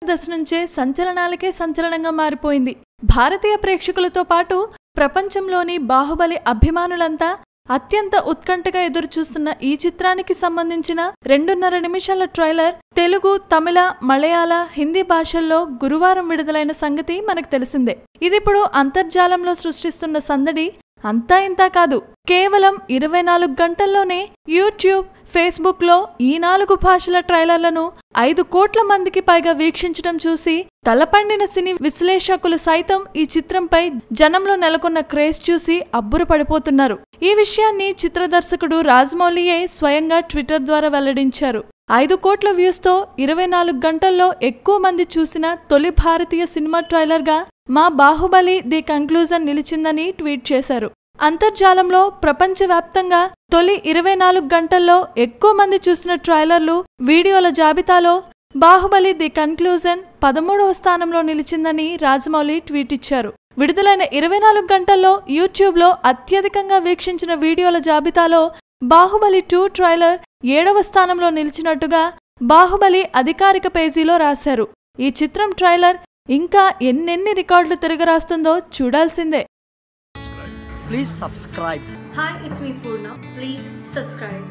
దశ నుంచే సంచలనాలకే సంచలనంగా మారిపోయింది. భారతీయ ప్రేక్షకులతో పాటు ప్రపంచంలోని బాహుబలి అభిమానులంతా అత్యంత ఉత్కంఠగా ఎదురుచూస్తున్న ఈ చిత్రానికి సంబంధించిన 2.5 నిమిషాల ట్రైలర్ తెలుగు, తమిళ, మలయాళ, హిందీ భాషల్లో గురువారం విడుదలైన సంగతి మనకు తెలిసిందే. ఇదిప్పుడు అంతర్జాలంలో సృష్టిస్తున్న సందడి అంతా ఇంతా కాదు. కేవలం 24 గంటల్లోనే యూట్యూబ్, ఫేస్బుక్ లో ఈ 4 భాషల ట్రైలర్లను 5 కోట్ల మందికి పైగా వీక్షించడం చూసి తలపండిన సినీ విశ్లేషకులు సైతం ఈ చిత్రంపై జనంలో నెలకొన్న క్రేజ్ చూసి అబ్బురపడిపోతున్నారు. ఈ విషయాన్ని చిత్ర దర్శకుడు రాజమౌళియే స్వయంగా ట్విట్టర్ ద్వారా వెల్లడించారు. 5 కోట్ల వ్యూస్తో 24 గంటల్లో ఎక్కువ మంది చూసిన తొలి భారతీయ సినిమా ట్రైలర్గా మా బాహుబలి ది కంక్లూజన్ నిలిచిందని ట్వీట్ చేశారు. అంతర్జాలంలో ప్రపంచవ్యాప్తంగా తొలి 24 గంటల్లో ఎక్కువ మంది చూసిన ట్రైలర్లు, వీడియోల జాబితాలో బాహుబలి ది కన్క్లూజన్ 13వ స్థానంలో నిలిచిందని రాజమౌళి ట్వీట్ ఇచ్చారు. విడుదలైన 24 గంటల్లో యూట్యూబ్లో అత్యధికంగా వీక్షించిన వీడియోల జాబితాలో బాహుబలి 2 ట్రైలర్ 7వ స్థానంలో నిలిచినట్టుగా బాహుబలి అధికారిక పేజీలో రాశారు. ఈ చిత్రం ట్రైలర్ ఇంకా ఎన్నెన్ని రికార్డులు తిరగరాస్తుందో చూడాల్సిందే. Please subscribe. Hi, it's me Purna. Please subscribe.